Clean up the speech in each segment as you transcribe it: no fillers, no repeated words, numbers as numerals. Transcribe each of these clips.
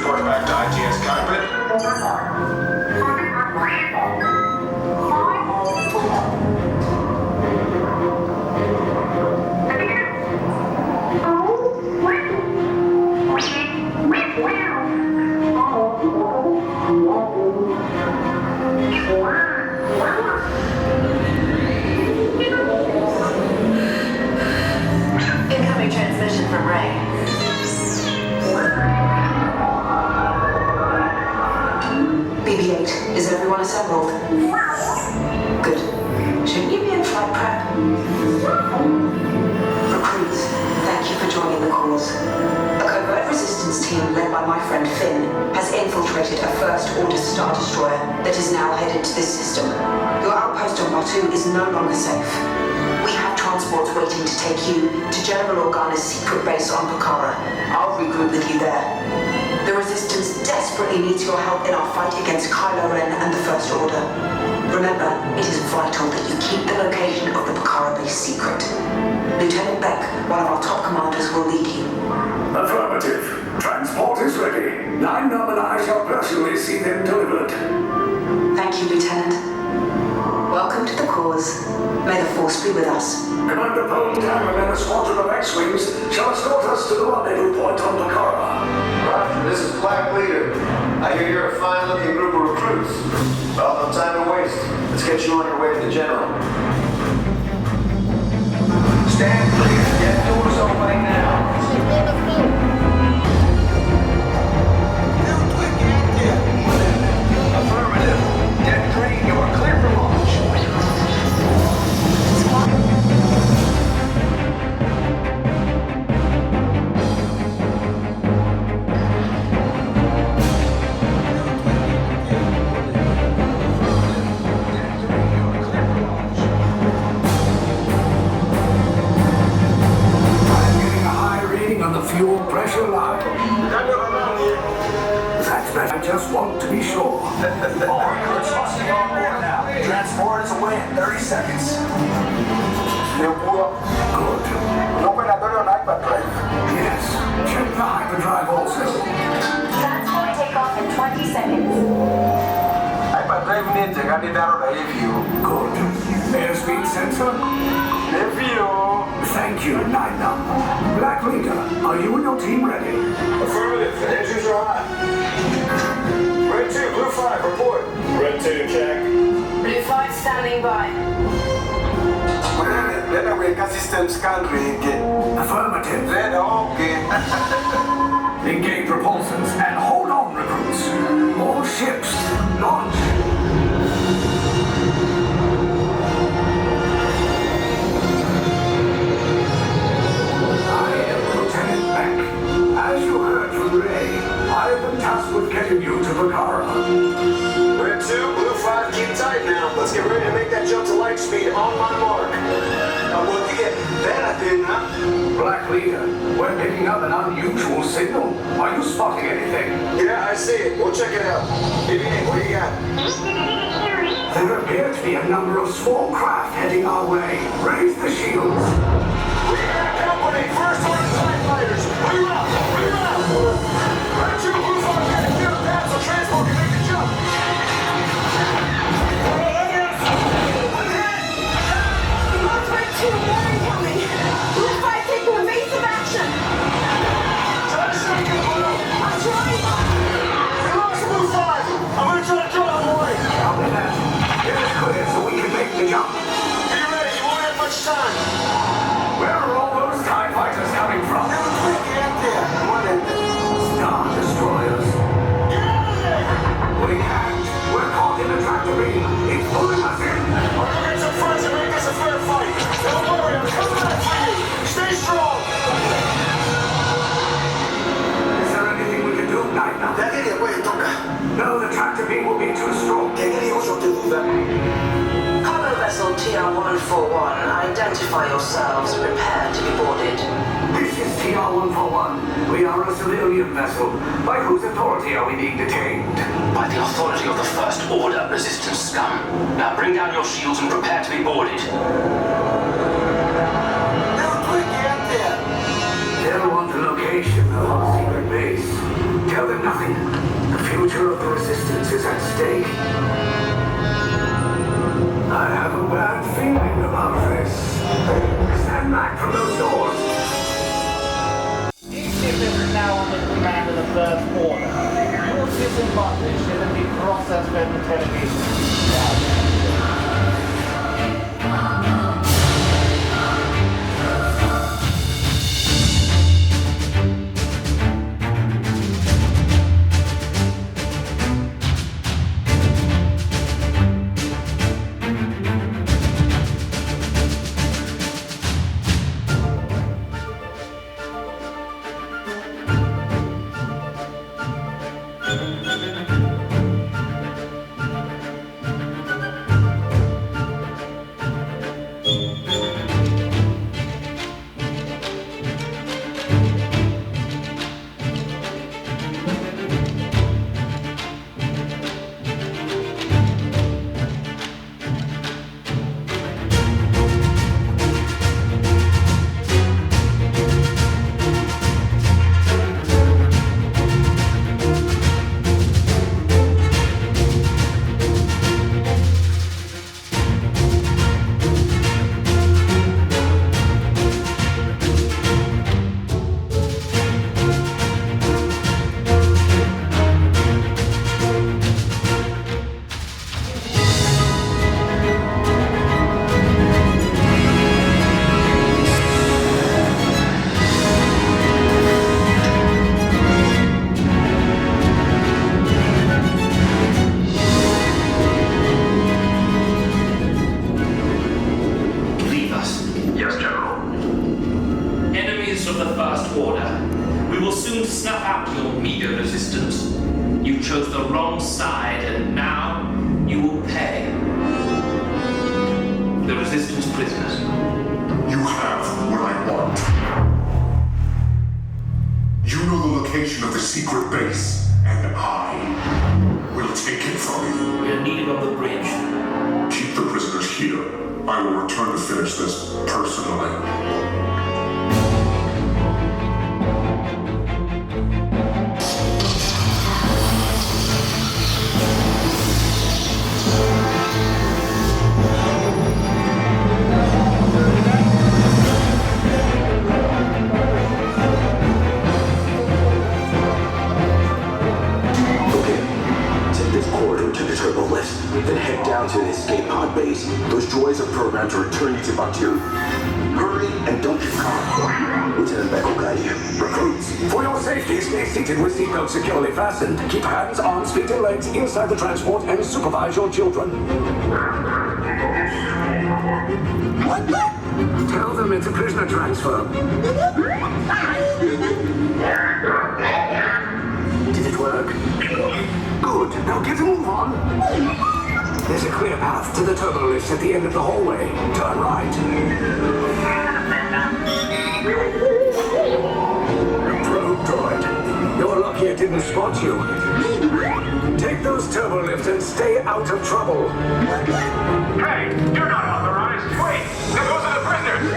report back to IGS cockpit. Incoming transmission from Ray. BB-8, is everyone assembled? Good. Shouldn't you be in flight prep? Recruits, thank you for joining the cause. A covert resistance team led by my friend Finn has infiltrated a first-order Star Destroyer that is now headed to this system. Your outpost on Batu is no longer safe. We have transports waiting to take you to General Organa's secret base on Pucara. I'll regroup with you there. The Resistance desperately needs your help in our fight against Kylo Ren and the First Order. Remember, it is vital that you keep the location of the Pucara base secret. Lieutenant Beck, one of our top commanders, will lead you. Affirmative. Transport is ready. 9-Num and I shall personally see them delivered. Thank you, Lieutenant. Welcome to the cause. May the Force be with us. Commander Poltam and a squadron of X-Wings shall escort us to the rendezvous point on Pucara. Roger, this is Black Leader. I hear you're a fine-looking group of recruits. Well, no time to waste. Let's get you on your way to the General. Stand clear. Get doors opening now. Affirmative. Dead train, you are clear for launch. Fuel pressure line. That's better. I just want to be sure. All recruits busting on board now. Transport is away in 30 seconds. Good. Operatorio on hyperdrive. Yes. Check the hyperdrive also. Transport takeoff in 20 seconds. Hyperdrive need to get it out of review. Good. Airspeed sensor. Review. Thank you, 9-Num. Black Leader, are you and your team ready? Affirmative. Engines are hot. Red 2, Blue 5, report. Red 2, check. Blue 5 standing by. Let away system scan rig. Affirmative. Red, okay. Engage propulsors and hold on, recruits. All ships, launch. As you heard from Ray, I have been tasked with getting you to Pucara. Red 2, Blue 5, keep tight now. Let's get ready to make that jump to light speed on my mark. We'll get that thing, huh? Black Leader, we're picking up an unusual signal. Are you spotting anything? Yeah, I see it. We'll check it out. BB-8, what do you got? There appear to be a number of small craft heading our way. Raise the shields. We got company. First order TIE fighters. Reroute. Red 2, Blue 5, get a clear path so transport can make the jump. Identify yourselves. Prepare to be boarded. This is TR-141. We are a civilian vessel. By whose authority are we being detained? By the authority of the First Order resistance scum. Now bring down your shields and prepare to be boarded. They'll want the location of our secret base. Tell them nothing. mistake. I have a bad feeling about this. Stand back from those doors. Starship is now under the command of the First Order. Your disembarkation should be processed for interrogation. chose the wrong side, and now you will pay. The Resistance prisoners. You have what I want. You know the location of the secret base, and I will take it from you. We are needed on the bridge. Keep the prisoners here. I will return to finish this personally. Then head down to the escape pod base. Those droids are programmed to return you to Batuu. Hurry and don't get caught. Lieutenant Beck will guide you. Recruits, for your safety, stay seated with seatbelts securely fastened. Keep hands, arms, feet, and legs inside the transport and supervise your children. Tell them it's a prisoner transfer. Did it work? Good. Now get a move on. There's a clear path to the turbo lifts at the end of the hallway. Turn right. Probe droid. You're lucky it didn't spot you. Take those turbo lifts and stay out of trouble. Hey, you're not authorized. Wait, there goes the prisoner. We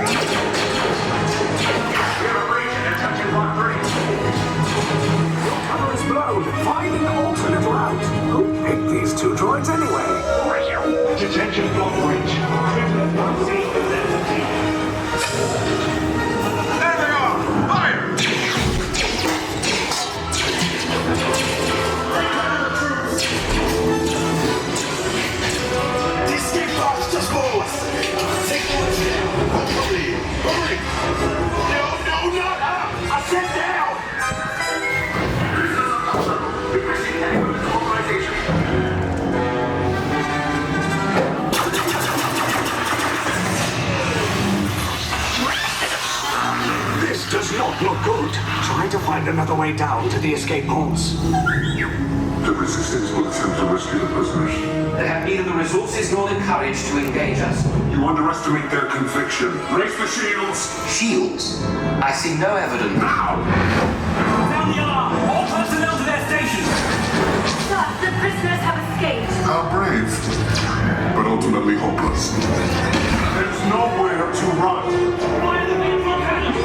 have a breach in interception block 3. Your cover is blown. Find an alternate route. Who picked these two droids anyway? Detention block breach. There they are! Fire! The escape box just moved! Take the lift down! Hurry! Hurry! No, not up! I said down! This does not look good. Try to find another way down to the escape pods. The Resistance will attempt to rescue the prisoners. They have neither the resources nor the courage to engage us. You underestimate their conviction. Raise the shields! Shields? I see no evidence. Now! Down the alarm! All personnel to their stations! Sir, the prisoners have escaped. How brave, but ultimately hopeless. There's nowhere to run. Why the big volcanoes?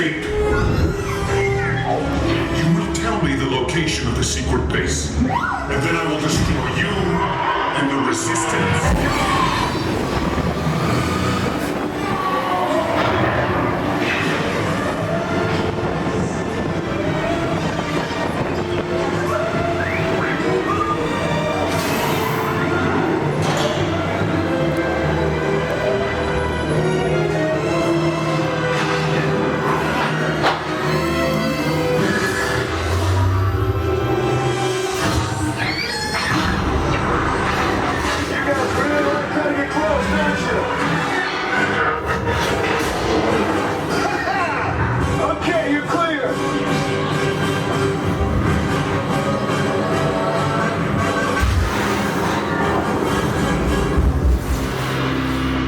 escape. You will tell me the location of the secret base, and then I will destroy you and the Resistance.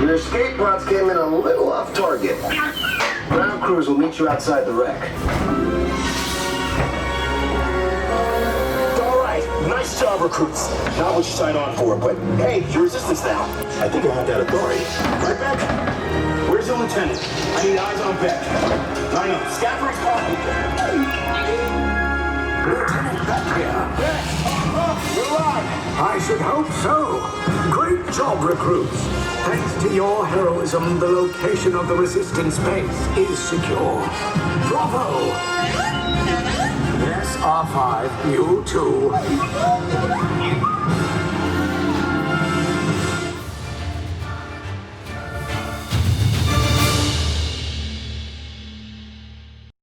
Your escape pods came in a little off target. Ground crews will meet you outside the wreck. All right, nice job, recruits. Not what you signed on for, but hey, you're Resistance now. I think I have that authority. Right back? Where's the lieutenant? I need eyes on deck. Line up. Scaffold's copy. Lieutenant back here. You're alive! I should hope so. Great job, recruits. Thanks to your heroism, the location of the Resistance base is secure. Bravo! Yes, R5, you too.